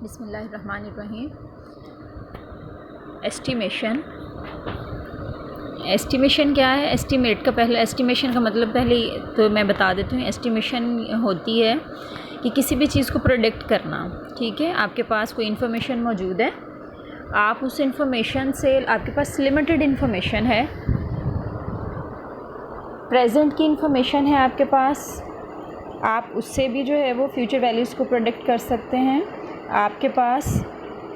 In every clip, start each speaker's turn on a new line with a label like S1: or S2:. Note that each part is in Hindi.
S1: बिस्मिल्लाहिर्रहमानिर्रहीम। एस्टिमेशन क्या है? एस्टिमेट का पहले एस्टिमेशन का मतलब पहले तो मैं बता देती हूँ। एस्टिमेशन होती है कि किसी भी चीज़ को प्रेडिक्ट करना। ठीक है, आपके पास कोई इन्फॉर्मेशन मौजूद है, आप उस इन्फॉर्मेशन से, आपके पास लिमिटेड इन्फॉर्मेशन है, प्रेजेंट की इन्फॉर्मेशन है आपके पास, आप उससे भी जो है वो फ्यूचर वैल्यूज़ को प्रेडिक्ट कर सकते हैं। आपके पास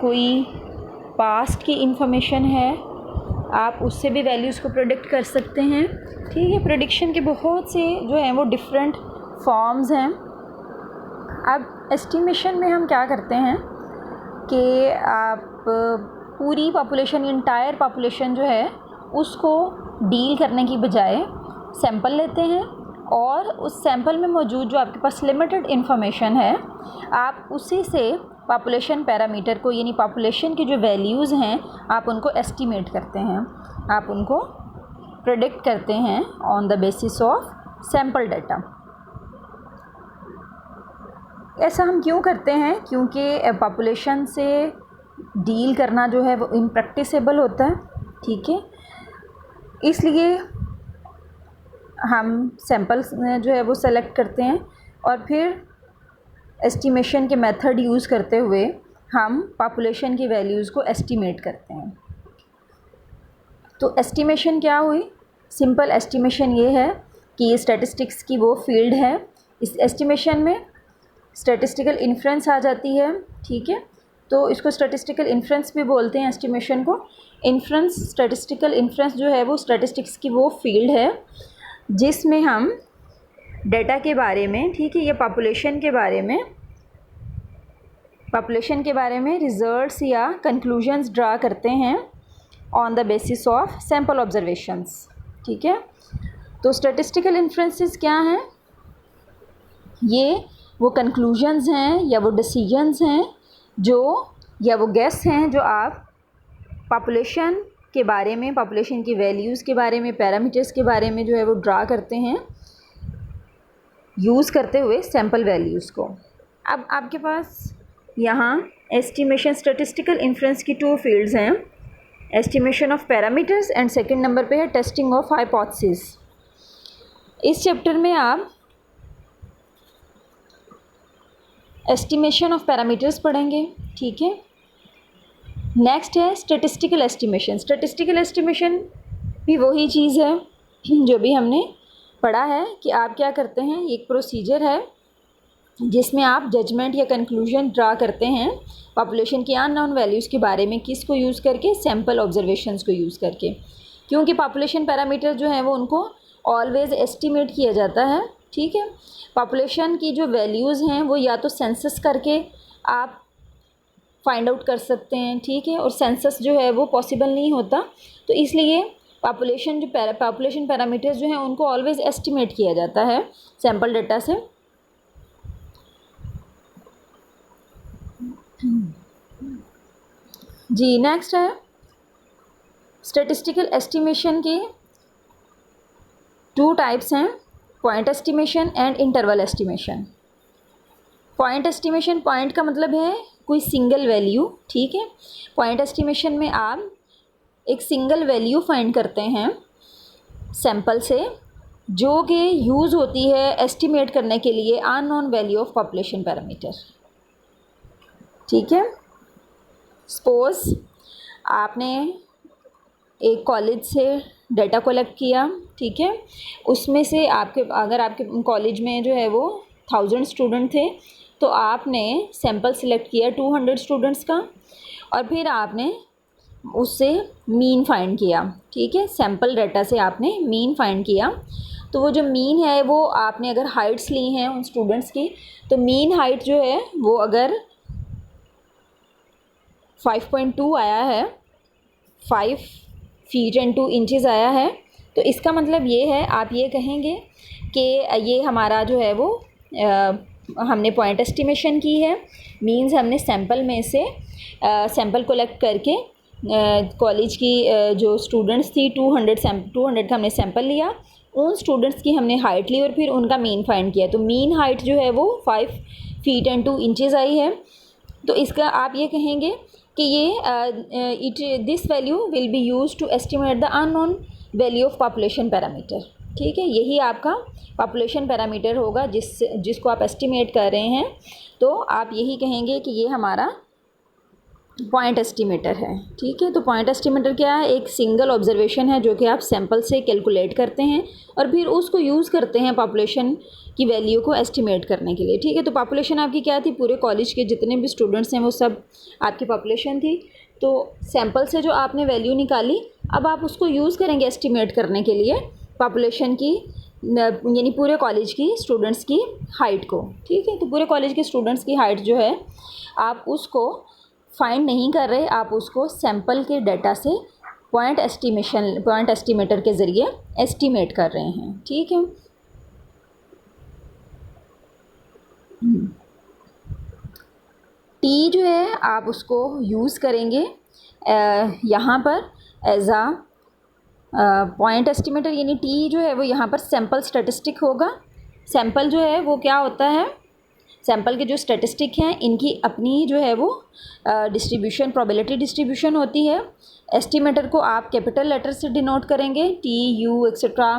S1: कोई पास्ट की इन्फॉर्मेशन है, आप उससे भी वैल्यूज़ को प्रेडिक्ट कर सकते हैं। ठीक है, प्रेडिक्शन के बहुत से जो हैं वो डिफरेंट फॉर्म्स हैं। अब एस्टिमेशन में हम क्या करते हैं कि आप पूरी पॉपुलेशन, इंटायर पॉपुलेशन जो है उसको डील करने की बजाय सैंपल लेते हैं और उस सैंपल में मौजूद जो आपके पास लिमिटेड इन्फॉर्मेशन है, आप उसी से पॉपुलेशन पैरामीटर को, यानी पॉपुलेशन की जो वैल्यूज़ हैं, आप उनको एस्टिमेट करते हैं, आप उनको प्रेडिक्ट करते हैं on the basis of sample data. ऐसा हम क्यों करते हैं? क्योंकि पॉपुलेशन से डील करना जो है वो इम्प्रैक्टिसेबल होता है। ठीक है, इसलिए हम सैंपल्स जो है वो सेलेक्ट करते हैं और फिर एस्टिमेशन के मेथड यूज़ करते हुए हम पॉपुलेशन की वैल्यूज़ को एस्टिमेट करते हैं। तो एस्टिमेशन क्या हुई? सिंपल एस्टिमेशन ये है कि ये स्टैटिस्टिक्स की वो फील्ड है। इस एस्टिमेशन में स्टैटिस्टिकल इन्फ्रेंस आ जाती है। ठीक है, तो इसको स्टैटिस्टिकल इन्फ्रेंस भी बोलते हैं एस्टिमेशन को। स्टैटिस्टिकल इन्फ्रेंस जो है वो स्टैटिस्टिक्स की वो फील्ड है जिसमें हम डेटा के बारे में, ठीक है, ये पॉपुलेशन के बारे में रिजल्ट्स या कंक्लूजन्स ड्रा करते हैं on the basis of sample observations. ठीक है, तो स्टैटिस्टिकल इन्फ्रेंसेस क्या हैं? ये वो कंक्लूजन्स हैं या वो डिसीजंस हैं जो, या वो गेस हैं जो आप पॉपुलेशन के बारे में, पॉपुलेशन की वैल्यूज़ के बारे में, पैरामीटर्स के बारे में जो है वो ड्रा करते हैं यूज़ करते हुए सैंपल वैल्यूज़ को। अब आपके पास यहाँ एस्टिमेशन, स्टैटिस्टिकल इन्फ्रेंस की टू फील्ड्स हैं, estimation of parameters and second number पे है टेस्टिंग ऑफ हाइपोथेसिस। इस चैप्टर में आप एस्टिमेशन ऑफ पैरामीटर्स पढ़ेंगे। ठीक है, नेक्स्ट है स्टैटिस्टिकल एस्टिमेशन। स्टैटिस्टिकल एस्टिमेशन भी वही चीज़ है जो भी हमने पढ़ा है कि आप क्या करते हैं, एक प्रोसीजर है जिसमें आप जजमेंट या कंक्लूजन ड्रा करते हैं पॉपुलेशन की अननोन वैल्यूज़ के बारे में, किसको यूज़ करके? सैंपल ऑब्जर्वेशंस को यूज़ करके। क्योंकि पॉपुलेशन पैरामीटर जो है वो उनको ऑलवेज़ एस्टिमेट किया जाता है। ठीक है, पॉपुलेशन की जो वैल्यूज़ हैं वो या तो सेंसस करके आप फाइंड आउट कर सकते हैं। ठीक है, और सेंसस जो है वो पॉसिबल नहीं होता, तो इसलिए पॉपुलेशन पैरामीटर्स जो हैं उनको ऑलवेज़ एस्टिमेट किया जाता है सैंपल डाटा से। जी, नेक्स्ट है स्टैटिस्टिकल एस्टिमेशन के टू टाइप्स हैं, point estimation and interval estimation. Point estimation, point का मतलब है कोई सिंगल वैल्यू। ठीक है, पॉइंट एस्टिमेशन में आप एक सिंगल वैल्यू फाइंड करते हैं सैंपल से, जो कि यूज़ होती है एस्टिमेट करने के लिए unknown value of population parameter. ठीक है, सपोज आपने एक कॉलेज से डाटा कलेक्ट किया। ठीक है, उसमें से अगर आपके कॉलेज में जो है वो 1000 स्टूडेंट थे, तो आपने सैंपल सिलेक्ट किया 200 स्टूडेंट्स का और फिर आपने उससे मीन फाइंड किया। ठीक है, सैंपल डाटा से आपने मीन फाइंड किया। तो वो जो मीन है वो आपने अगर हाइट्स ली हैं उन स्टूडेंट्स की, तो मीन हाइट जो है वो अगर 5.2 आया है, 5 फीट एंड 2 इंचज़ आया है, तो इसका मतलब ये है, आप ये कहेंगे कि ये हमारा जो है वो हमने पॉइंट एस्टिमेशन की है। मीन्स हमने सैंपल में से सैंपल कलेक्ट करके कॉलेज की जो स्टूडेंट्स थी 200 का हमने सैंपल लिया, उन स्टूडेंट्स की हमने हाइट ली और फिर उनका मीन फाइंड किया। तो मीन हाइट जो है वो 5 फीट एंड 2 इंचज़ आई है। तो इसका आप ये कहेंगे कि ये this value will be use to estimate the unknown value of population parameter. ठीक है, यही आपका पॉपुलेशन पैरामीटर होगा जिसको आप एस्टिमेट कर रहे हैं। तो आप यही कहेंगे कि ये हमारा पॉइंट एस्टिमेटर है। ठीक है, तो पॉइंट एस्टिमेटर क्या है? एक सिंगल ऑब्जर्वेशन है जो कि आप सैंपल से कैलकुलेट करते हैं और फिर उसको यूज़ करते हैं पॉपुलेशन की वैल्यू को एस्टिमेट करने के लिए। ठीक है, तो पॉपुलेशन आपकी क्या थी? पूरे कॉलेज के जितने भी स्टूडेंट्स हैं वो सब आपकी पॉपुलेशन थी। तो सैंपल से जो आपने वैल्यू निकाली, अब आप उसको यूज़ करेंगे एस्टिमेट करने के लिए पॉपुलेशन की, यानी पूरे कॉलेज की स्टूडेंट्स की हाइट को। ठीक है, तो पूरे कॉलेज के स्टूडेंट्स की हाइट जो है आप उसको फाइंड नहीं कर रहे, आप उसको सैंपल के डाटा से पॉइंट एस्टिमेटर के ज़रिए एस्टिमेट कर रहे हैं। ठीक है, टी जो है आप उसको यूज़ करेंगे यहाँ पर एज आ पॉइंट एस्टिमेटर, यानी टी जो है वो यहाँ पर सैंपल स्टैटिस्टिक होगा। सैंपल जो है वो क्या होता है? सैंपल के जो स्टैटिस्टिक हैं इनकी अपनी जो है वो डिस्ट्रीब्यूशन, प्रोबेबिलिटी डिस्ट्रीब्यूशन होती है। एस्टिमेटर को आप कैपिटल लेटर से डिनोट करेंगे, टी यू एक्सेट्रा।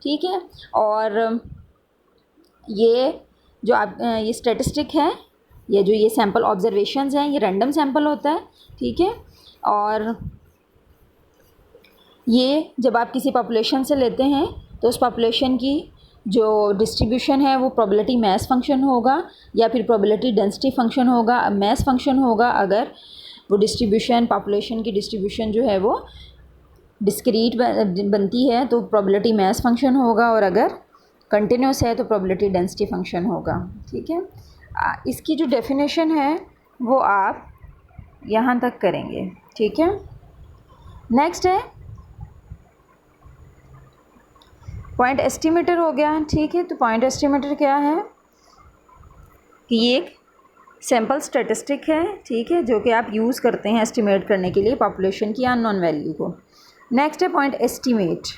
S1: ठीक है, और ये जो आप ये स्टैटिस्टिक है, ये सैंपल ऑब्जर्वेशंस हैं, ये रैंडम सैंपल होता है। ठीक है, और ये जब आप किसी पॉपुलेशन से लेते हैं तो उस पॉपुलेशन की जो डिस्ट्रीब्यूशन है वो प्रोबेबिलिटी मैस फंक्शन होगा या फिर प्रोबेबिलिटी डेंसिटी फंक्शन होगा। मैस फंक्शन होगा अगर वो डिस्ट्रीब्यूशन, पॉपुलेशन की डिस्ट्रीब्यूशन जो है वो डिस्क्रीट बनती है तो प्रोबेबिलिटी मैस फंक्शन होगा, और अगर कंटिन्यूस है तो प्रोबेबिलिटी डेंसिटी फंक्शन होगा। ठीक है, इसकी जो डेफिनेशन है वो आप यहाँ तक करेंगे। ठीक है, नेक्स्ट है पॉइंट एस्टिमेटर हो गया। ठीक है, तो पॉइंट एस्टिमेटर क्या है कि ये एक सैंपल स्टैटिस्टिक है। ठीक है, जो कि आप यूज़ करते हैं एस्टिमेट करने के लिए पॉपुलेशन की अननोन वैल्यू को। नेक्स्ट है पॉइंट एस्टिमेट।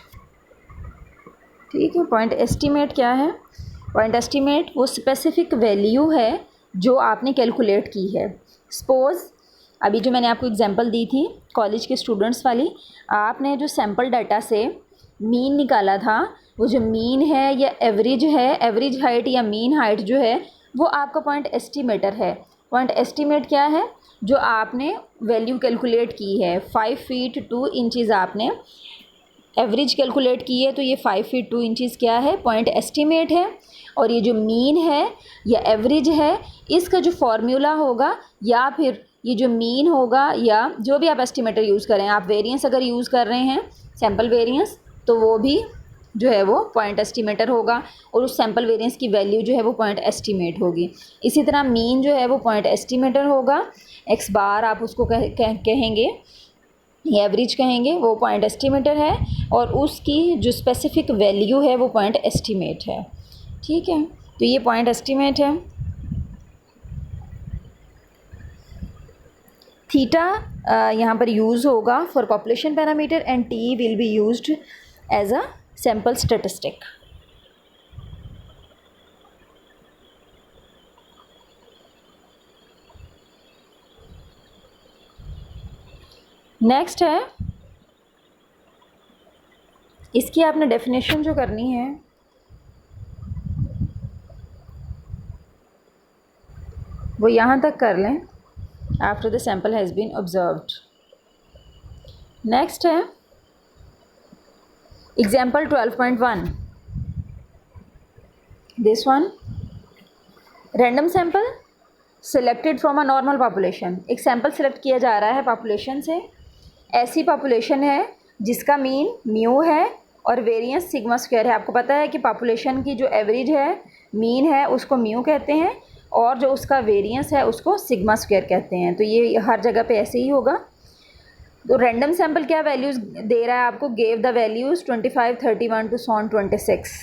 S1: ठीक है, पॉइंट एस्टिमेट क्या है? पॉइंट एस्टिमेट वो स्पेसिफिक वैल्यू है जो आपने कैलकुलेट की है। सपोज़ अभी जो मैंने आपको एग्जांपल दी थी कॉलेज के स्टूडेंट्स वाली, आपने जो सैंपल डाटा से मीन निकाला था, वो जो मीन है या एवरेज है, एवरेज हाइट या मीन हाइट जो है वो आपका पॉइंट एस्टिमेटर है। पॉइंट एस्टिमेट क्या है? जो आपने वैल्यू कैलकुलेट की है 5 फीट 2 इंचज़ आपने एवरेज कैलकुलेट की है, तो ये 5 फीट 2 इंचज़ क्या है? पॉइंट एस्टिमेट है। और ये जो मीन है या एवरेज है, इसका जो फॉर्मूला होगा या फिर ये जो मीन होगा या जो भी आप एस्टिमेटर यूज़ करें, आप वेरिएंस अगर यूज़ कर रहे हैं सैम्पल वेरिएंस, तो वो भी जो है वो पॉइंट एस्टिमेटर होगा और उस सैम्पल वेरिएंस की वैल्यू जो है वो पॉइंट एस्टिमेट होगी। इसी तरह मीन जो है वो पॉइंट एस्टिमेटर होगा, एक्स बार आप उसको कहेंगे, एवरेज कहेंगे, वो पॉइंट एस्टिमेटर है और उसकी जो स्पेसिफिक वैल्यू है वो पॉइंट एस्टिमेट है। ठीक है, तो ये पॉइंट एस्टिमेट है। थीटा यहाँ पर यूज़ होगा for population parameter and t will be used as a sample statistic. Next है, इसकी आपने डेफिनेशन जो करनी है वो यहाँ तक कर लें, after the sample has been observed. Next है example 12.1, this one, random sample selected from a normal population. एक सैंपल सिलेक्ट किया जा रहा है पॉपुलेशन से, ऐसी पॉपुलेशन है जिसका मीन म्यू है और वेरिएंस सिग्मा स्क्वायर है। आपको पता है कि पॉपुलेशन की जो एवरेज है, मीन है, उसको म्यू कहते हैं और जो उसका वेरिएंस है उसको सिग्मा स्क्वायर कहते हैं। तो ये हर जगह पे ऐसे ही होगा। तो रैंडम सैंपल क्या वैल्यूज़ दे रहा है आपको? Gave the values 25, 31 to 26।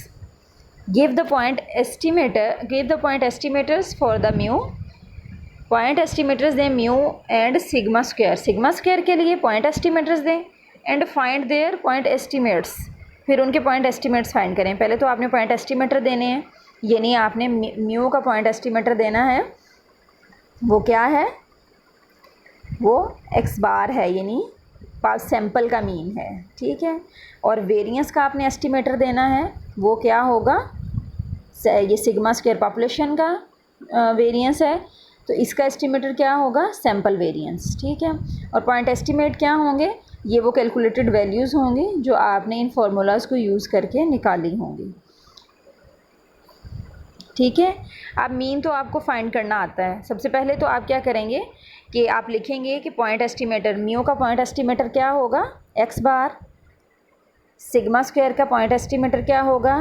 S1: Give the point estimators for the mu. Point estimators दें mu and sigma square. Sigma square के लिए पॉइंट एस्टिमेटर्स दें and find their point estimates. फिर उनके पॉइंट एस्टिमेट्स फाइंड करें। पहले तो आपने पॉइंट एस्टिमेटर देने हैं, यानी आपने म्यू का पॉइंट एस्टिमेटर देना है। वो क्या है? वो x बार है, यानी सैंपल का मीन है, ठीक है। और वेरिएंस का आपने एस्टिमेटर देना है, वो क्या होगा, ये सिग्मा स्क्वायर पॉपुलेशन का वेरिएंस है, तो इसका एस्टिमेटर क्या होगा, सैंपल वेरिएंस, ठीक है। और पॉइंट एस्टिमेट क्या होंगे, ये वो कैलकुलेटेड वैल्यूज़ होंगी जो आपने इन फार्मूलाज़ को यूज़ करके निकाली होंगी, ठीक है। अब मीन तो आपको फाइंड करना आता है। सबसे पहले तो आप क्या करेंगे कि आप लिखेंगे कि पॉइंट एस्टिमेटर, म्यू का पॉइंट एस्टिमेटर क्या होगा, x बार, सिग्मा स्क्वायर का पॉइंट एस्टिमेटर क्या होगा,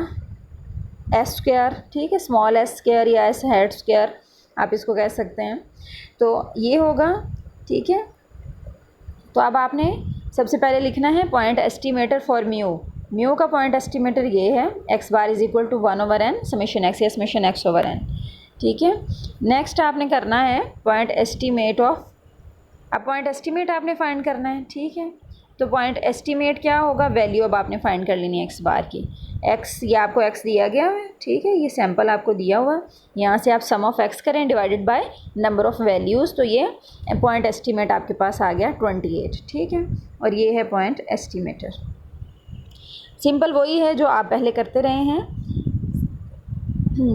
S1: एस स्क्वायर, ठीक है, स्मॉल एस स्क्वायर या एस हेड स्क्वायर आप इसको कह सकते हैं, तो ये होगा, ठीक है। तो अब आपने सबसे पहले लिखना है पॉइंट एस्टिमेटर फॉर म्यू का पॉइंट एस्टिमेटर ये है, x bar is equal to 1/n summation x या समेशन x ओवर n, ठीक है। नेक्स्ट आपने करना है पॉइंट एस्टिमेट ऑफ, अब पॉइंट एस्टिमेट आपने फाइंड करना है, ठीक है। तो पॉइंट एस्टिमेट क्या होगा, वैल्यू अब आपने फाइंड कर लेनी है x बार की, x ये आपको x दिया गया है, ठीक है, ये सैंपल आपको दिया हुआ, यहाँ से आप सम ऑफ x करें divided by number of values, तो ये पॉइंट एस्टिमेट आपके पास आ गया 28, ठीक है। और ये है पॉइंट एस्टिमेटर, सिंपल वही है जो आप पहले करते रहे हैं,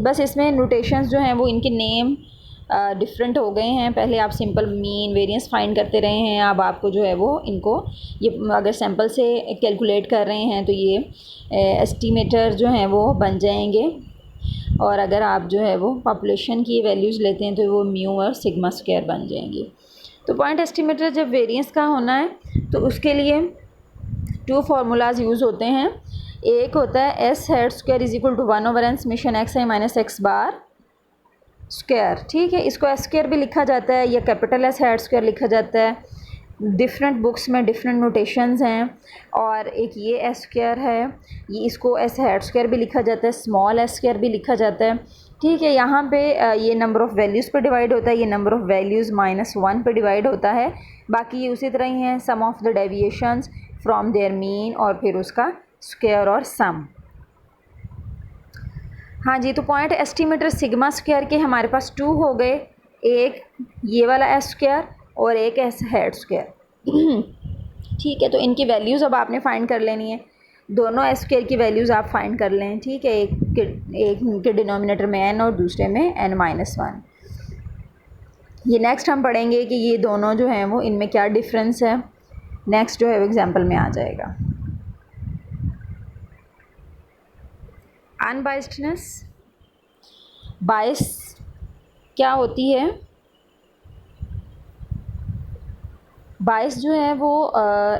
S1: बस इसमें नोटेशंस जो हैं वो इनके नेम डिफरेंट हो गए हैं। पहले आप सिंपल मीन वेरिएंस फाइंड करते रहे हैं, अब आपको जो है वो इनको, ये अगर सैंपल से कैलकुलेट कर रहे हैं तो ये एस्टिमेटर जो हैं वो बन जाएंगे, और अगर आप जो है वो पॉपुलेशन की वैल्यूज़ लेते हैं तो वो म्यू और सिग्मा स्क्वायर बन जाएंगे। तो पॉइंट एस्टिमेटर जब वेरिएंस का होना है तो उसके लिए 2 फार्मूलाज यूज़ होते हैं। एक होता है s head square is equal to 1/n summation x i minus x bar square, ठीक है, इसको एस स्क्वायर भी लिखा जाता है या कैपिटल एस हेड स्क्वायर लिखा जाता है, डिफरेंट बुक्स में डिफरेंट नोटेशंस हैं। और एक ये एस स्क्वायर है, ये इसको एस हेड स्क्वायर भी लिखा जाता है, स्मॉल एस स्क्वायर भी लिखा जाता है, ठीक है। यहाँ पे ये नंबर ऑफ़ वैल्यूज़ पे डिवाइड होता है, ये नंबर ऑफ़ वैल्यूज़ -1 पे डिवाइड होता है, बाकी ये उसी तरह ही हैं, sum of the deviations from their mean और फिर उसका स्क्वायर और सम। हाँ जी, तो पॉइंट एस्टिमेटर सिग्मा स्क्वायर के हमारे पास 2 हो गए, एक ये वाला एस स्क्वायर और एक एस हेड स्क्वायर, ठीक है। तो इनकी वैल्यूज़ अब आपने फाइंड कर लेनी है, दोनों एस स्क्वायर की वैल्यूज़ आप फाइंड कर लें, ठीक है। एक के डिनोमिनेटर में n और दूसरे में n-1। ये नेक्स्ट हम पढ़ेंगे कि ये दोनों जो हैं वो इनमें क्या डिफरेंस है, नेक्स्ट जो है वो एग्जाम्पल में आ जाएगा। अनबाइस्डनेस, बाइस क्या होती है, बाइस जो है वो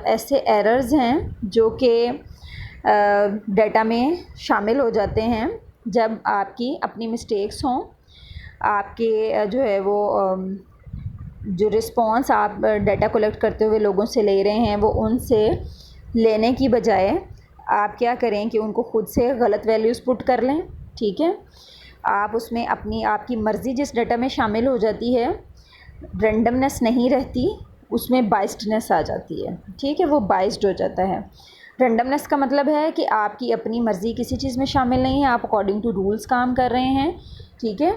S1: ऐसे एरर्स हैं जो कि डाटा में शामिल हो जाते हैं जब आपकी अपनी मिस्टेक्स हों, आपके जो है वो जो रिस्पॉन्स आप डाटा कलेक्ट करते हुए लोगों से ले रहे हैं वो उनसे लेने की बजाय आप क्या करें कि उनको खुद से गलत वैल्यूज़ पुट कर लें, ठीक है। आप उसमें अपनी आपकी मर्ज़ी जिस डाटा में शामिल हो जाती है, रेंडमनेस नहीं रहती, उसमें बाइस्डनेस आ जाती है, ठीक है, वो बाइस्ड हो जाता है। रेंडमनेस का मतलब है कि आपकी अपनी मर्ज़ी किसी चीज़ में शामिल नहीं है, आप अकॉर्डिंग टू रूल्स काम कर रहे हैं, ठीक है,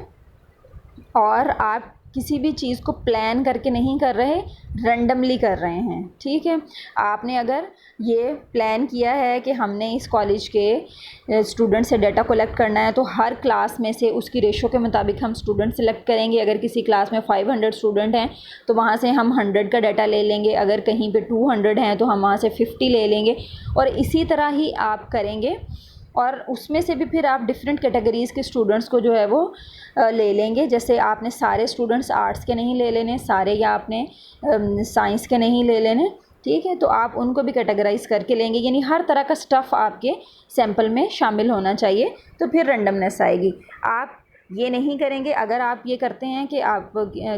S1: और आप किसी भी चीज़ को प्लान करके नहीं कर रहे, रैंडमली कर रहे हैं, ठीक है। आपने अगर ये प्लान किया है कि हमने इस कॉलेज के स्टूडेंट से डाटा कलेक्ट करना है, तो हर क्लास में से उसकी रेशो के मुताबिक हम स्टूडेंट सेलेक्ट करेंगे। अगर किसी क्लास में 500 स्टूडेंट हैं तो वहाँ से हम 100 का डाटा ले लेंगे, अगर कहीं पे 200 हैं तो हम वहाँ से 50 ले लेंगे, और इसी तरह ही आप करेंगे। और उसमें से भी फिर आप डिफरेंट कैटेगरीज़ के स्टूडेंट्स को जो है वो ले लेंगे। जैसे आपने सारे स्टूडेंट्स आर्ट्स के नहीं ले लेने सारे, या आपने साइंस के नहीं ले लेने, ठीक है, तो आप उनको भी कैटेगराइज़ करके लेंगे, यानी हर तरह का स्टफ़ आपके सैंपल में शामिल होना चाहिए, तो फिर रेंडमनेस आएगी। आप ये नहीं करेंगे, अगर आप ये करते हैं कि आप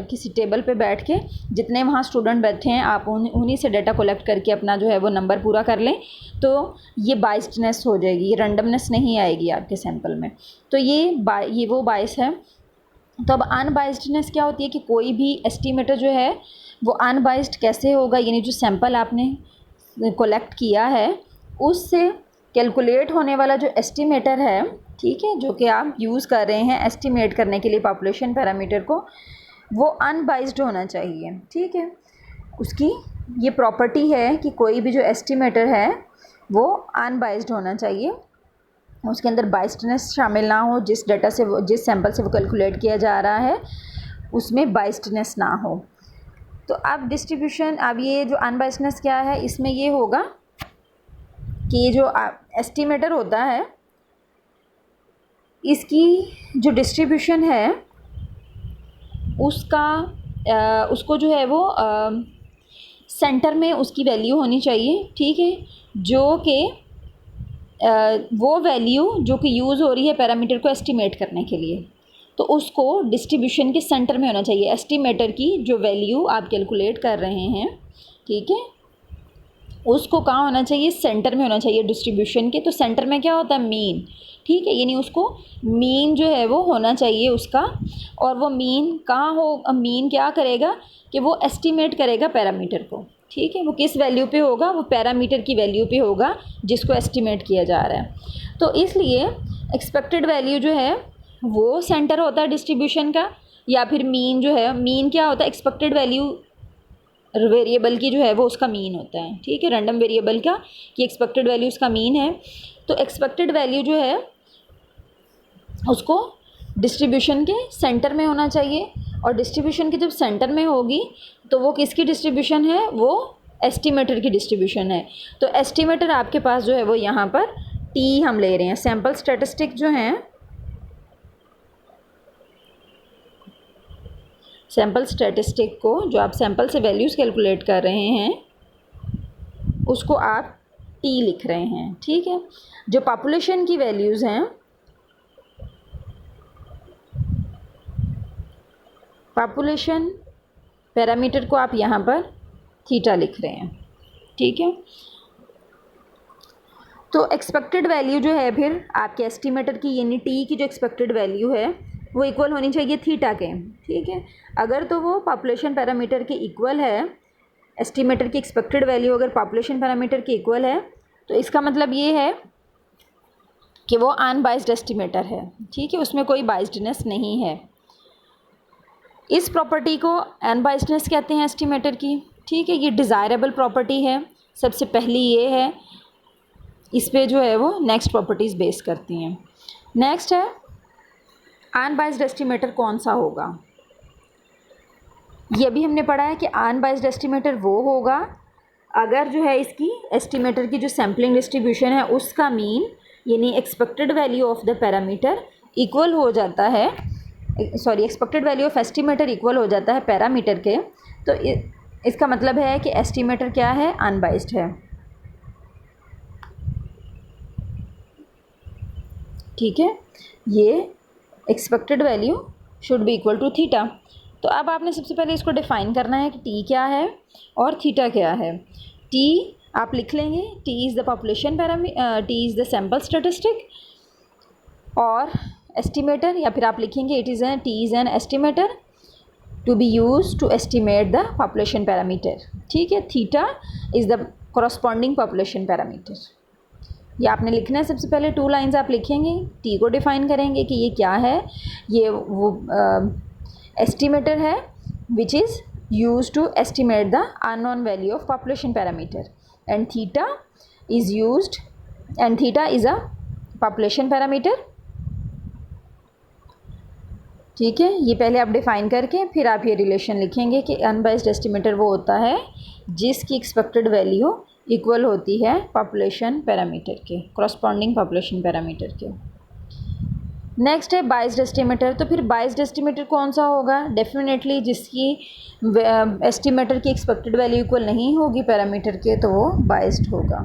S1: किसी टेबल पे बैठ के जितने वहाँ स्टूडेंट बैठे हैं आप उन्हीं से डाटा कलेक्ट करके अपना जो है वो नंबर पूरा कर लें, तो ये बाइस्डनेस हो जाएगी, ये रेंडमनेस नहीं आएगी आपके सैंपल में, तो ये वो बाइस है। तो अब अनबाइस्डनेस क्या होती है कि कोई भी एस्टिमेटर जो है वो अनबाइस्ड कैसे होगा, यानी जो सैंपल आपने कलेक्ट किया है उससे कैलकुलेट होने वाला जो एस्टिमेटर है, ठीक है, जो कि आप यूज़ कर रहे हैं एस्टिमेट करने के लिए पॉपुलेशन पैरामीटर को, वो अनबाइस्ड होना चाहिए, ठीक है। उसकी ये प्रॉपर्टी है कि कोई भी जो एस्टिमेटर है वो अनबाइस्ड होना चाहिए, उसके अंदर बाइस्डनेस शामिल ना हो, जिस डाटा से वो, जिस सैंपल से वो कैलकुलेट किया जा रहा है उसमें बाइस्डनेस ना हो। तो अब डिस्ट्रीब्यूशन, अब ये जो अनबाइस्डनेस क्या है, इसमें ये होगा कि ये जो एस्टिमेटर होता है इसकी जो डिस्ट्रीब्यूशन है उसको जो है वो सेंटर में उसकी वैल्यू होनी चाहिए, ठीक है, जो कि वो वैल्यू जो कि यूज़ हो रही है पैरामीटर को एस्टिमेट करने के लिए, तो उसको डिस्ट्रीब्यूशन के सेंटर में होना चाहिए। एस्टिमेटर की जो वैल्यू आप कैलकुलेट कर रहे हैं, ठीक है, उसको कहाँ होना चाहिए, सेंटर में होना चाहिए डिस्ट्रीब्यूशन के। तो सेंटर में क्या होता है, मीन, ठीक है, यानी उसको मीन जो है वो होना चाहिए उसका। और वो मीन कहाँ हो, मीन क्या करेगा कि वो एस्टिमेट करेगा पैरामीटर को, ठीक है, वो किस वैल्यू पे होगा, वो पैरामीटर की वैल्यू पे होगा जिसको एस्टिमेट किया जा रहा है। तो इसलिए एक्सपेक्टेड वैल्यू जो है वो सेंटर होता है डिस्ट्रीब्यूशन का, या फिर मीन जो है, मीन क्या होता है, एक्सपेक्टेड वैल्यू वेरिएबल की जो है वो उसका मीन होता है, ठीक है, रैंडम वेरिएबल का कि एक्सपेक्टेड वैल्यू उसका मीन है। तो एक्सपेक्टेड वैल्यू जो है उसको डिस्ट्रीब्यूशन के सेंटर में होना चाहिए, और डिस्ट्रीब्यूशन के जब सेंटर में होगी तो वो किसकी डिस्ट्रीब्यूशन है, वो एस्टिमेटर की डिस्ट्रीब्यूशन है। तो एस्टिमेटर आपके पास जो है वो यहाँ पर टी हम ले रहे हैं। सैम्पल स्टैटिस्टिक जो हैं, सैम्पल स्टैटिस्टिक को जो आप सैम्पल से वैल्यूज़ कैलकुलेट कर रहे हैं उसको आप टी लिख रहे हैं, ठीक है। जो पॉपुलेशन की वैल्यूज़ हैं, पॉपुलेशन पैरामीटर को आप यहाँ पर थीटा लिख रहे हैं, ठीक है। तो एक्सपेक्टेड वैल्यू जो है फिर आपके एस्टिमेटर की, यानी टी की जो एक्सपेक्टेड वैल्यू है वो इक्वल होनी चाहिए थीटा के, ठीक है। अगर तो वो पॉपुलेशन पैरामीटर के इक्वल है, एस्टिमेटर की एक्सपेक्टेड वैल्यू अगर पॉपुलेशन पैरामीटर के इक्वल है, तो इसका मतलब ये है कि वो अनबाइस्ड एस्टिमेटर है, ठीक है, उसमें कोई बाइस्डनेस नहीं है। इस प्रॉपर्टी को अनबाइस्डनेस कहते हैं एस्टिमेटर की, ठीक है। ये डिज़ायरेबल प्रॉपर्टी है, सबसे पहली ये है, इस पे जो है वो नेक्स्ट प्रॉपर्टीज़ बेस करती हैं। नेक्स्ट है अनबाइस्ड एस्टिमेटर कौन सा होगा। ये भी हमने पढ़ा है कि अनबाइस्ड एस्टिमेटर वो होगा अगर जो है इसकी एस्टिमेटर की जो सैम्पलिंग डिस्ट्रीब्यूशन है उसका मीन, यानी expected value of the parameter equal हो जाता है, sorry, expected value of estimator equal हो जाता है पैरामीटर के। तो इसका मतलब है कि एस्टिमेटर क्या है, अनबाइस्ड है, ठीक है। ये expected value should be equal to theta. तो अब आपने सबसे पहले इसको डिफ़ाइन करना है कि टी क्या है और थीटा क्या है। टी आप लिख लेंगे, t is the population t is the sample statistic, और एस्टिमेटर, या फिर आप लिखेंगे it is an, t is an estimator to be use to estimate the population parameter, ठीक है। Theta is the corresponding population parameter. ये आपने लिखना है, सबसे पहले 2 लाइंस आप लिखेंगे, टी को डिफ़ाइन करेंगे कि ये क्या है, ये वो एस्टिमेटर है which is use to estimate the unknown value of population parameter, and theta is used, and theta is a population parameter, ठीक है। ये पहले आप डिफ़ाइन करके फिर आप ये रिलेशन लिखेंगे कि अनबाइस्ड एस्टिमेटर वो होता है जिसकी एक्सपेक्टेड वैल्यू इक्वल होती है पॉपुलेशन पैरामीटर के, कॉरस्पॉन्डिंग पॉपुलेशन पैरामीटर के। नेक्स्ट है बाइस्ड एस्टिमेटर। तो फिर बाइस्ड एस्टिमेटर कौन सा होगा, डेफिनेटली जिसकी एस्टिमेटर की एक्सपेक्टेड वैल्यू इक्वल नहीं होगी पैरामीटर के, तो वो बाइस्ड होगा।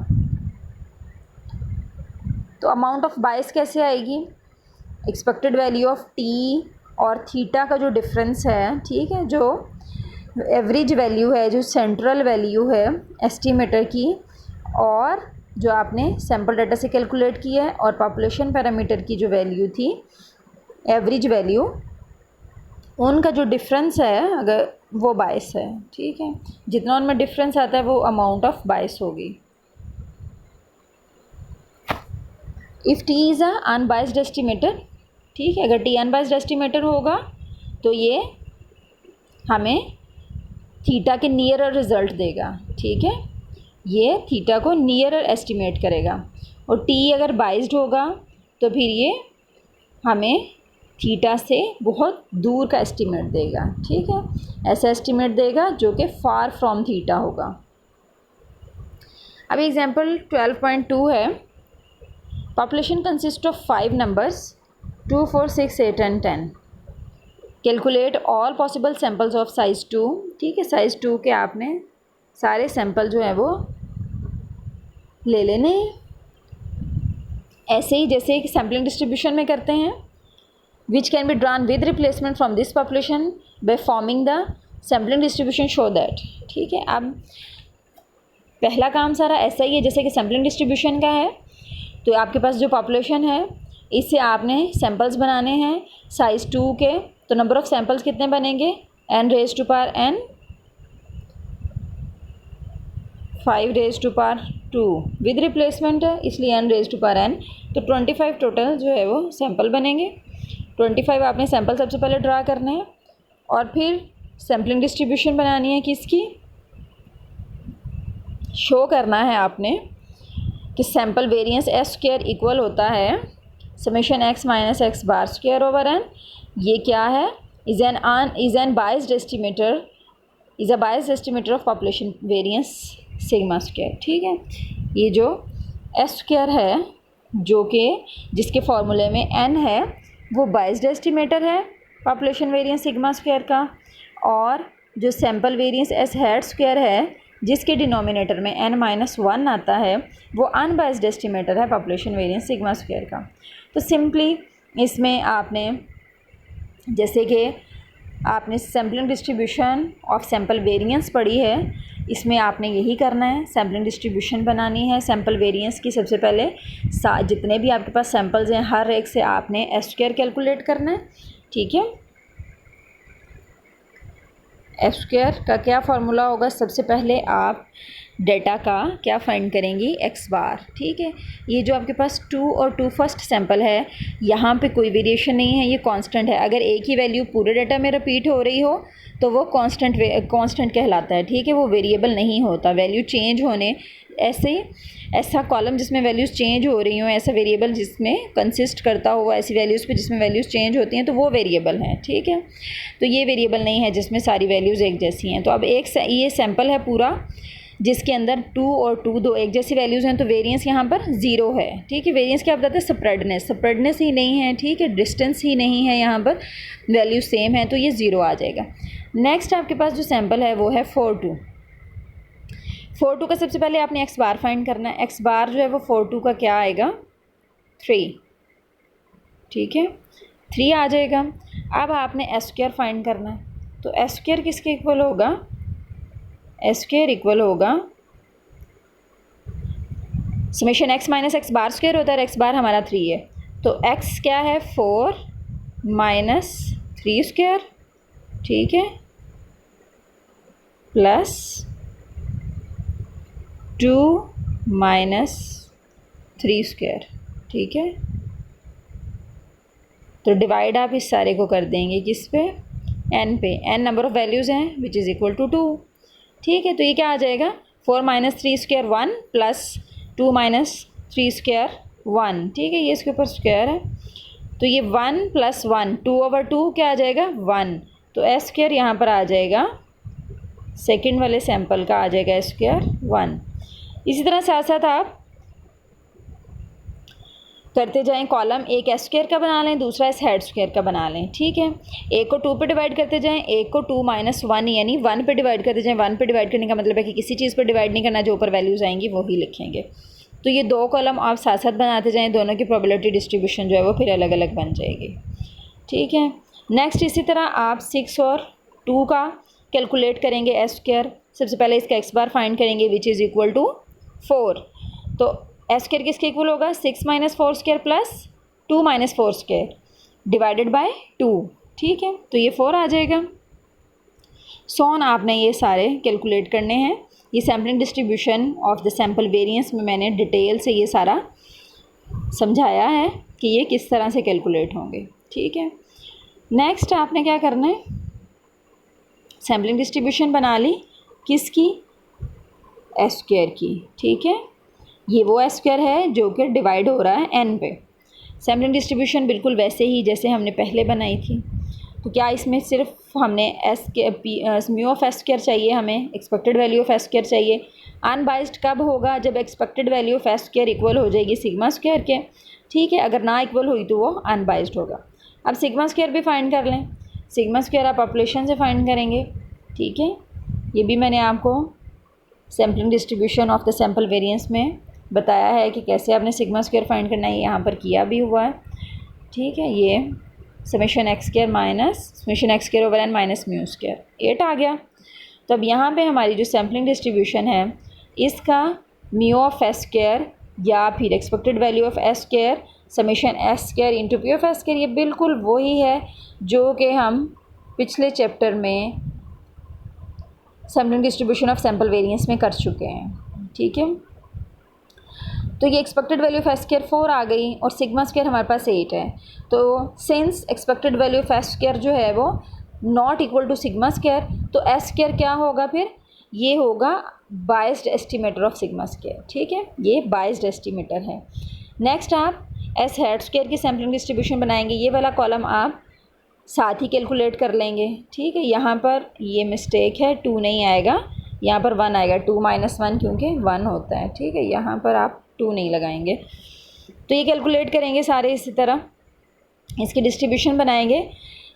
S1: तो अमाउंट ऑफ बाइस कैसे आएगी, एक्सपेक्टेड वैल्यू ऑफ टी और थीटा का जो डिफरेंस है, ठीक है, जो एवरेज वैल्यू है, जो सेंट्रल वैल्यू है एस्टिमेटर की, और जो आपने सैम्पल डाटा से कैलकुलेट की है, और पॉपुलेशन पैरामीटर की जो वैल्यू थी, एवरेज वैल्यू, उनका जो डिफरेंस है अगर वो बाइस है, ठीक है, जितना उनमें डिफरेंस आता है वो अमाउंट ऑफ बाइस होगी। If T is a unbiased estimator, ठीक है, अगर टी अनबाइस्ड एस्टिमेटर होगा तो ये हमें थीटा के नियरर रिज़ल्ट देगा, ठीक है। ये थीटा को नियरर एस्टिमेट करेगा, और टी अगर बाइज्ड होगा तो फिर ये हमें थीटा से बहुत दूर का एस्टिमेट देगा, ठीक है। ऐसा एस्टिमेट देगा जो कि फार फ्रॉम थीटा होगा। अब एग्जांपल 12.2 है। Population consist of 5 numbers 2, 4, 6, 8 and 10। Calculate all possible samples of size 2, ठीक है। साइज़ 2 के आपने सारे सैंपल जो है वो ले लेने हैं, ऐसे ही जैसे कि सैम्पलिंग डिस्ट्रीब्यूशन में करते हैं। Which can be drawn with replacement from this population by forming the sampling distribution show that, ठीक है। अब पहला काम सारा ऐसा ही है जैसे कि सैम्पलिंग डिस्ट्रीब्यूशन का है। तो आपके पास जो पॉपुलेशन है इससे आपने सैम्पल्स बनाने हैं साइज़ 2 के। तो नंबर ऑफ़ सैम्पल्स कितने बनेंगे, n raise to power n, 5 raise to power 2 with replacement है इसलिए n raise to power n। तो 25 टोटल जो है वो सैंपल बनेंगे। 25 आपने सैंपल सबसे पहले ड्रा करने हैं, और फिर सैम्पलिंग डिस्ट्रीब्यूशन बनानी है किसकी, शो करना है आपने कि sample variance S square equal होता है summation x minus x bar square over N. ये क्या है, is an biased estimator, is a biased estimator of population variance sigma square, ठीक है। ये जो एस स्क्वायर है जो कि जिसके फॉर्मूले में एन है वो बाइज्ड एस्टिमेटर है पॉपुलेशन वेरिएंस सिग्मा स्क्वायर का, और जो sample variance S head square है जिसके डिनोमिनेटर में n-1 आता है वो अनबाइज्ड एस्टिमेटर है पॉपुलेशन वेरिएंस सिग्मा स्क्वायर का। तो सिंपली इसमें आपने जैसे कि आपने sampling distribution of sample variance पढ़ी है, इसमें आपने यही करना है, सैम्पलिंग डिस्ट्रीब्यूशन बनानी है सैंपल वेरिएंस की। सबसे पहले जितने भी आपके पास सैंपल्स हैं हर एक से आपने एस स्क्वायर कैलकुलेट करना है, ठीक है। एफ स्क्वायर का क्या फार्मूला होगा, सबसे पहले आप डेटा का क्या फाइंड करेंगी, एक्स बार, ठीक है। ये जो आपके पास 2 और 2 फर्स्ट सैंपल है यहाँ पे कोई वेरिएशन नहीं है, ये कांस्टेंट है। अगर एक ही वैल्यू पूरे डेटा में रिपीट हो रही हो तो वो कांस्टेंट कहलाता है, ठीक है। वो वेरिएबल नहीं होता, वैल्यू चेंज होने ऐसा कॉलम जिसमें वैल्यूज़ चेंज हो रही हो, ऐसा वेरिएबल जिसमें कंसिस्ट करता हो ऐसी वैल्यूज़ पे जिसमें वैल्यूज़ चेंज होती हैं तो वो वेरिएबल हैं, ठीक है। तो ये वेरिएबल नहीं है जिसमें सारी वैल्यूज़ एक जैसी हैं। तो अब ये सैंपल है पूरा जिसके अंदर 2 और 2 दो एक जैसी वैल्यूज़ हैं, तो वेरिएंस यहाँ पर 0 है, ठीक है। वेरिएंस क्या बताते हैं, स्प्रेडनेस ही नहीं है, ठीक है, डिस्टेंस ही नहीं है, यहाँ पर वैल्यू सेम है तो ये 0 आ जाएगा। नेक्स्ट आपके पास जो सैंपल है वो है 4, 2 का सबसे पहले आपने एक्स बार फाइंड करना है। एक्स बार जो है वो 4, 2 का क्या आएगा, 3, ठीक है, 3 आ जाएगा। अब आपने एस स्क्वायर फाइंड करना है, तो एस स्क्वायर किसके इक्वल होगा, एस स्क्वायर इक्वल होगा summation x minus x bar square होता है, एक्स बार हमारा 3 है, तो एक्स क्या है 4 माइनस 3 स्क्वायर, ठीक है, प्लस 2 माइनस 3 स्क्वायर, ठीक है। तो डिवाइड आप इस सारे को कर देंगे किस पे, n पे, n नंबर ऑफ़ वैल्यूज़ हैं विच इज़ इक्वल टू 2, ठीक है। तो ये क्या आ जाएगा 4 minus 3 square 1 plus 2 minus 3 square 1, ठीक है, ये इसके ऊपर स्क्वायर है तो ये 1 प्लस 1 2/2 क्या आ जाएगा 1, तो एस स्क्वायर यहाँ पर आ जाएगा सेकंड वाले सैंपल का आ जाएगा एस स्क्वायर 1। इसी तरह साथ साथ आप करते जाएं, कॉलम एक एस स्क्वायर का बना लें, दूसरा एस हेड स्क्वायर का बना लें, ठीक है। एक को 2 पे डिवाइड करते जाएं, एक को 2 माइनस 1 यानी 1 पे डिवाइड करते जाएं। 1 पे डिवाइड करने का मतलब है कि किसी चीज़ पर डिवाइड नहीं करना, जो ऊपर वैल्यूज़ आएंगी वही लिखेंगे। तो ये 2 कॉलम आप साथ साथ बनाते जाएँ, दोनों की प्रोबेबिलिटी डिस्ट्रीब्यूशन जो है वो फिर अलग अलग बन जाएगी, ठीक है। नेक्स्ट इसी तरह आप 6 और 2 का कैलकुलेट करेंगे एस स्क्वायर। सबसे पहले इसका एक्स बार फाइंड करेंगे विच इज़ इक्वल टू 4, तो एस स्क्वायर किसके इक्वल होगा 6 minus 4 square plus 2 minus 4 square divided by 2, ठीक है, तो ये 4 आ जाएगा। सोन आपने ये सारे कैलकुलेट करने हैं। ये sampling distribution of the sample variance में मैंने डिटेल से ये सारा समझाया है कि ये किस तरह से कैलकुलेट होंगे, ठीक है। नेक्स्ट आपने क्या करना है, सैम्पलिंग डिस्ट्रीब्यूशन बना ली किसकी, एस स्क्वायर की, ठीक है। ये वो एस स्क्वायर है जो कि डिवाइड हो रहा है एन पे। सैम्पलिंग डिस्ट्रीब्यूशन बिल्कुल वैसे ही जैसे हमने पहले बनाई थी। तो क्या इसमें सिर्फ हमने एस के म्यू ऑफ एस स्क्वायर चाहिए, हमें expected value of s square चाहिए। अनबाइस्ड कब होगा, जब expected value of s square equal हो जाएगी सिग्मा स्क्वायर के, ठीक है। अगर ना इक्वल हुई तो वो अनबाइस्ड होगा। अब सिग्मा स्क्वायर भी फाइंड कर लें। सिग्मा स्क्वायर आप पॉपुलेशन से फाइंड करेंगे, ठीक है। ये भी मैंने आपको sampling distribution of the sample variance में बताया है कि कैसे आपने सिग्मा स्क्वायर फाइंड करना है, यहाँ पर किया भी हुआ है, ठीक है। ये summation x square minus summation x square over n minus mu square 8 आ गया। तो अब यहाँ पे हमारी जो सैम्पलिंग डिस्ट्रीब्यूशन है इसका म्यू ऑफ एस स्क्वायर या फिर expected value of s square summation S square into P of s square, ये बिल्कुल वही है जो कि हम पिछले चैप्टर में sampling distribution of sample variance में कर चुके हैं, ठीक है। तो ये expected value of s square 4 आ गई और सिग्मा स्क्वायर हमारे पास 8 है। तो since expected value of s square जो है वो not equal to sigma square, तो एस स्क्वायर क्या होगा फिर, ये होगा biased estimator of sigma square, ठीक है। ये बाइस्ड एस्टिमेटर है। नेक्स्ट आप एस हेड स्क्वायर की सैम्पलिंग डिस्ट्रीब्यूशन बनाएंगे। ये वाला कॉलम आप साथ ही कैलकुलेट कर लेंगे, ठीक है। यहाँ पर ये मिस्टेक है, 2 नहीं आएगा, यहाँ पर 1 आएगा। 2 माइनस 1 क्योंकि 1 होता है, ठीक है। यहाँ पर आप 2 नहीं लगाएंगे। तो ये कैलकुलेट करेंगे सारे इसी तरह, इसकी डिस्ट्रीब्यूशन बनाएंगे।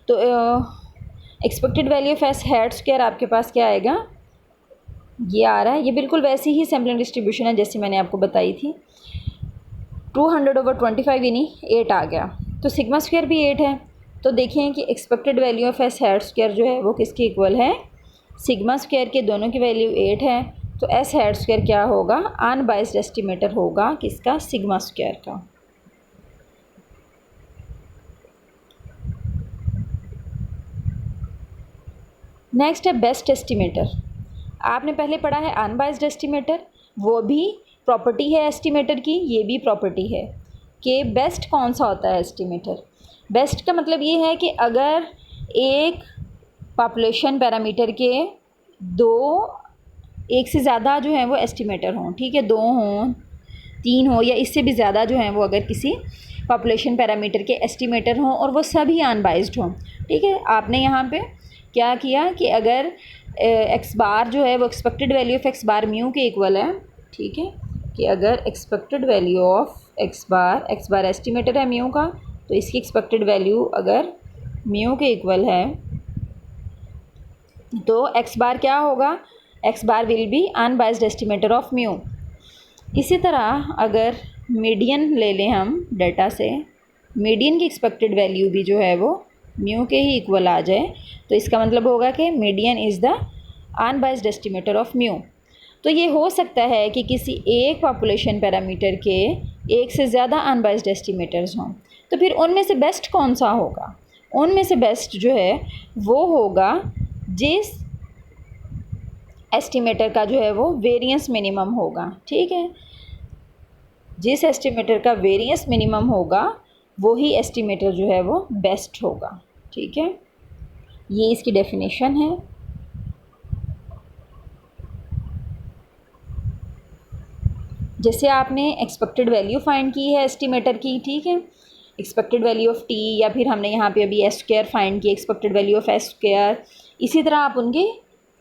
S1: तो expected value of S head square आपके पास क्या आएगा, ये आ रहा है। ये बिल्कुल वैसी ही सैम्पलिंग डिस्ट्रीब्यूशन है जैसी मैंने आपको बताई थी। 200/25 यानी 8 आ गया। तो सिग्मा स्क्वायर भी 8 है। तो देखें कि expected value of S head square जो है वो किसके इक्वल है, सिग्मा स्क्वायर के। दोनों की वैल्यू 8 है। तो एस हेड स्क्वायर क्या होगा, अनबाइस्ड एस्टिमेटर होगा किसका, सिग्मा स्क्वायर का। नेक्स्ट है बेस्ट एस्टिमेटर। आपने पहले पढ़ा है अनबाइस्ड एस्टिमेटर, वो भी प्रॉपर्टी है एस्टिमेटर की, ये भी प्रॉपर्टी है कि बेस्ट कौन सा होता है एस्टिमेटर। बेस्ट का मतलब ये है कि अगर एक पॉपुलेशन पैरामीटर के एक से ज़्यादा जो हैं वो एस्टिमेटर हों, ठीक है, 2 हों, 3 हो या इससे भी ज़्यादा जो हैं वो अगर किसी पॉपुलेशन पैरामीटर के एस्टिमेटर हों और वो सभी अनबाइस्ड हों, ठीक है। आपने यहाँ पे क्या किया कि अगर एक्स बार जो है वो expected value of x bar mu के इक्वल है, ठीक है, कि अगर expected value of x bar estimator है म्यू का, तो इसकी एक्सपेक्टेड वैल्यू अगर म्यू के इक्वल है तो एक्स बार क्या होगा, x bar will be unbiased estimator of mu. इसी तरह अगर मीडियन ले लें हम डाटा से, मीडियन की एक्सपेक्टेड वैल्यू भी जो है वो म्यू के ही इक्वल आ जाए, तो इसका मतलब होगा कि median is the unbiased estimator of mu. तो ये हो सकता है कि किसी एक पॉपुलेशन पैरामीटर के एक से ज़्यादा अनबाइस्ड एस्टिमेटर्स हों, तो फिर उनमें से बेस्ट कौन सा होगा, उनमें से बेस्ट जो है वो होगा जिस एस्टिमेटर का जो है वो वेरिएंस मिनिमम होगा, ठीक है। जिस एस्टिमेटर का वेरिएंस मिनिमम होगा वही एस्टिमेटर जो है वो बेस्ट होगा, ठीक है। ये इसकी डेफिनेशन है। जैसे आपने एक्सपेक्टेड वैल्यू फाइंड की है एस्टिमेटर की, ठीक है, एक्सपेक्टेड वैल्यू ऑफ टी, या फिर हमने यहाँ पे अभी एस स्क्वायर फाइंड की, expected value of s square. इसी तरह आप उनके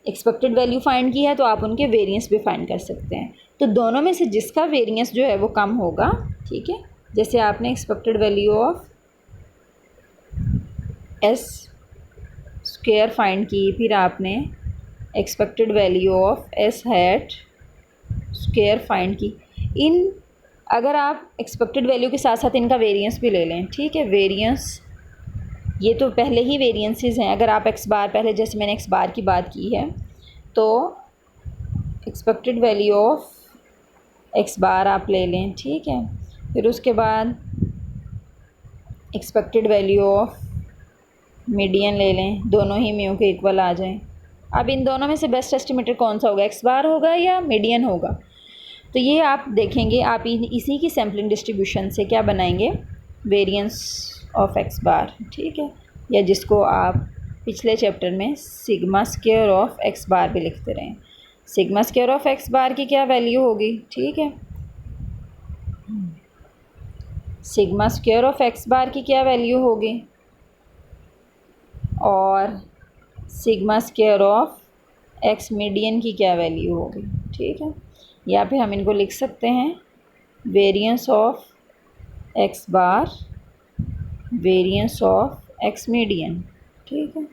S1: एक्सपेक्टेड वैल्यू फाइंड की है तो आप उनके वेरिएंस भी फाइंड कर सकते हैं। तो दोनों में से जिसका वेरिएंस जो है वो कम होगा, ठीक है। जैसे आपने expected value of s square find की, फिर आपने expected value of S hat square find की। अगर आप एक्सपेक्टेड वैल्यू के साथ साथ इनका वेरिएंस भी ले लें, ठीक है, वेरिएंस ये तो पहले ही वेरिएंसेस हैं। अगर आप एक्स बार, पहले जैसे मैंने एक्स बार की बात की है, तो एक्सपेक्टेड वैल्यू ऑफ एक्स बार आप ले लें, ठीक है। फिर उसके बाद एक्सपेक्टेड वैल्यू ऑफ मीडियन ले लें, दोनों ही म्यू के इक्वल आ जाएं। अब इन दोनों में से बेस्ट एस्टिमेटर कौन सा होगा, एक्स बार होगा या मीडियन होगा। तो ये आप देखेंगे, आप इसी की सैम्पलिंग डिस्ट्रीब्यूशन से क्या बनाएंगे, वेरिएंस ऑफ एक्स बार, ठीक है, या जिसको आप पिछले चैप्टर में सिग्मा स्क्वायर ऑफ एक्स बार भी लिखते रहे। सिग्मा स्क्वायर ऑफ एक्स बार की क्या वैल्यू होगी, ठीक है, सिग्मा स्क्वायर ऑफ एक्स बार की क्या वैल्यू होगी और sigma square of x median की क्या वैल्यू होगी, ठीक है। या फिर हम इनको लिख सकते हैं variance of x bar, variance of x median, ठीक है।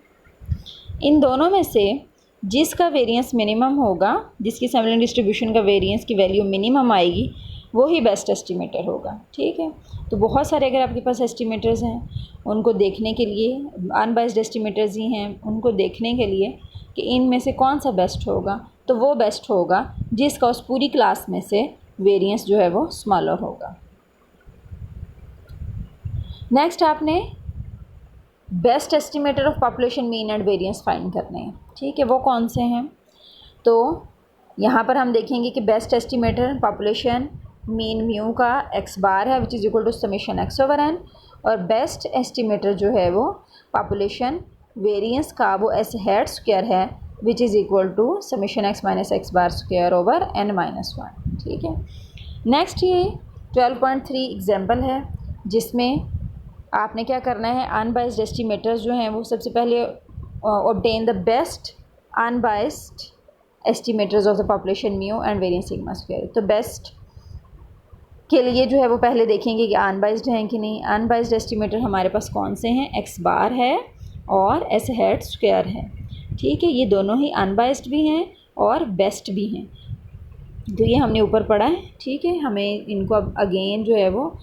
S1: इन दोनों में से जिसका वेरिएंस मिनिमम होगा, जिसकी सैंपलिंग डिस्ट्रीब्यूशन का वेरिएंस की वैल्यू मिनिमम आएगी, वो ही बेस्ट एस्टिमेटर होगा, ठीक है। तो बहुत सारे अगर आपके पास एस्टिमेटर्स हैं, उनको देखने के लिए, अनबाइस्ड एस्टिमेटर्स ही हैं, उनको देखने के लिए कि इनमें से कौन सा बेस्ट होगा, तो वो बेस्ट होगा जिसका उस पूरी क्लास में से वेरिएंस जो है वो स्मॉलर होगा। नेक्स्ट आपने best estimator of population mean and variance find करने हैं, ठीक है। वो कौन से हैं, तो यहाँ पर हम देखेंगे कि best estimator population mean mu का एक्स बार है which is equal to summation x over n, और बेस्ट एस्टिमेटर जो है वो पॉपुलेशन वेरिएंस का वो एस हेड स्क्वायर है which is equal to summation x minus x bar square over n minus one, ठीक है। नेक्स्ट ये 12.3 एग्जाम्पल है जिसमें आपने क्या करना है, अनबाइस्ड एस्टिमेटर्स जो हैं वो सबसे पहले obtain the best unbiased estimators of the population mu and variance sigma square. तो बेस्ट के लिए जो है वो पहले देखेंगे कि अनबाइस्ड हैं कि नहीं। अनबाइस्ड एस्टिमेटर हमारे पास कौन से हैं, एक्स बार है और एस हेड स्क्वायर है, ठीक है। ये दोनों ही अनबाइस्ड भी हैं और बेस्ट भी हैं, तो ये हमने ऊपर पढ़ा है, ठीक है। हमें इनको अब अगेन जो है वो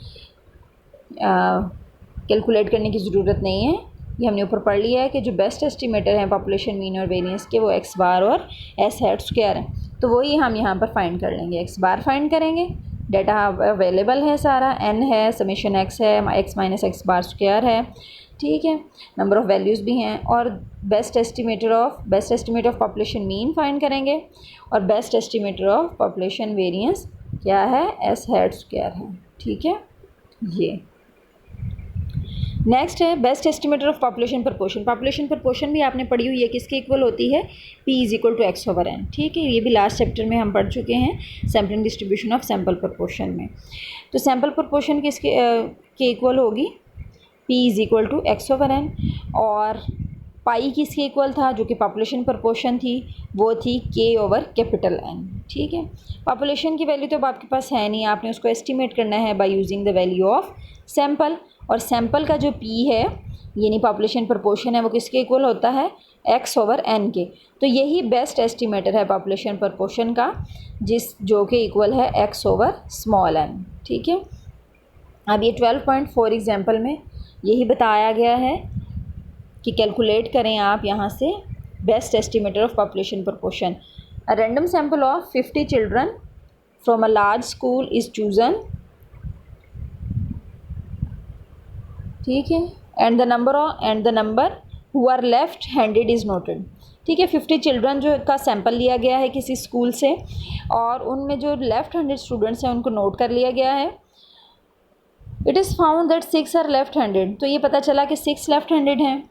S1: कैलकुलेट करने की ज़रूरत नहीं है, ये हमने ऊपर पढ़ लिया है कि जो बेस्ट एस्टिमेटर हैं पॉपुलेशन मीन और वेरिएंस के वो एक्स बार और एस हेड स्क्वायर हैं। तो वही हम यहाँ पर फाइंड कर लेंगे, एक्स बार फाइंड करेंगे, डाटा अवेलेबल है सारा, एन है, समेशन एक्स है, x minus x bar square है, ठीक है, नंबर ऑफ़ वैल्यूज़ भी हैं, और best estimate of population mean find करेंगे, और best estimator of population variance क्या है, एस हेड स्क्वायर है, ठीक है। ये नेक्स्ट है best estimator of population proportion. Population proportion भी आपने पढ़ी हुई है, किसके इक्वल होती है, p is equal to x over n, ठीक है। ये भी लास्ट चैप्टर में हम पढ़ चुके हैं sampling distribution of sample proportion में। तो सैम्पल प्रपोर्शन किसके के इक्वल होगी, p is equal to x over n, और पाई किसके इक्वल था, जो कि पॉपुलेशन प्रपोर्शन थी, वो थी के ओवर कैपिटल एन, ठीक है। पॉपुलेशन की वैल्यू तो अब आपके पास है नहीं, आपने उसको एस्टिमेट करना है by using the value of sample, और सैम्पल का जो पी है यानी पॉपुलेशन प्रपोर्शन है वो किसके इक्वल होता है, एक्स ओवर एन के। तो यही बेस्ट एस्टिमेटर है पॉपुलेशन प्रपोर्शन का, जो कि इक्वल है एक्स ओवर स्मॉल एन, ठीक है। अब ये 12.4 एग्जाम्पल में यही बताया गया है कि कैलकुलेट करें आप यहाँ से best estimator of population proportion. A random sample of 50 children from a large school is chosen, ठीक है, and the number who are left handed is noted, ठीक है। 50 चिल्ड्रन जो का सैंपल लिया गया है किसी स्कूल से, और उनमें जो लेफ्ट हैंडेड स्टूडेंट्स हैं उनको नोट कर लिया गया है। It is found that 6 are left handed, तो ये पता चला कि 6 लेफ्ट हैंडेड हैं।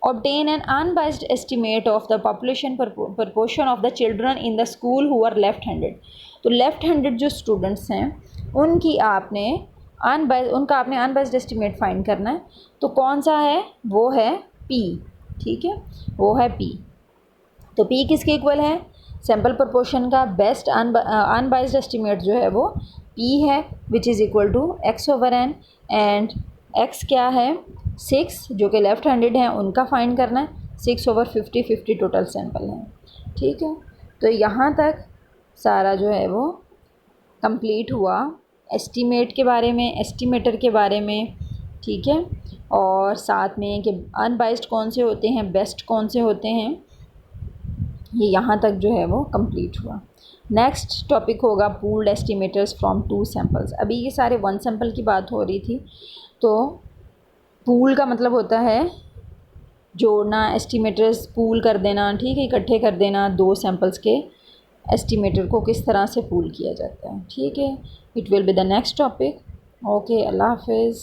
S1: Obtain an unbiased estimate of the population proportion of the children in the school who are left handed. तो लेफ्ट हैंडेड जो स्टूडेंट्स हैं उनका आपने अनबाइस्ड एस्टिमेट फाइंड करना है। तो कौन सा है, वो है पी, ठीक है, वो है पी। तो पी किसके इक्वल है, सैम्पल प्रपोर्शन का बेस्ट अनबाइस्ड एस्टिमेट जो है वो पी है which is equal to x over n, and x क्या है, 6 जो कि लेफ्ट हैंडेड हैं उनका फाइंड करना है, 6 ओवर 50 टोटल सैंपल हैं, ठीक है। तो यहाँ तक सारा जो है वो कंप्लीट हुआ एस्टीमेट के बारे में, एस्टीमेटर के बारे में, ठीक है, और साथ में कि अनबाइस्ड कौन से होते हैं, बेस्ट कौन से होते हैं, ये यहाँ तक जो है वो कंप्लीट हुआ। नेक्स्ट टॉपिक होगा पूल्ड एस्टिमेटर्स फ्रॉम 2 सैम्पल्स। अभी ये सारे 1 सैम्पल की बात हो रही थी, तो पूल का मतलब होता है जोड़ना, एस्टिमेटर्स पूल कर देना, ठीक है, इकट्ठे कर देना 2 सैम्पल्स के एस्टिमेटर को किस तरह से पूल किया जाता है, ठीक है। It will be the next topic. Okay, अल्लाह हाफिज़।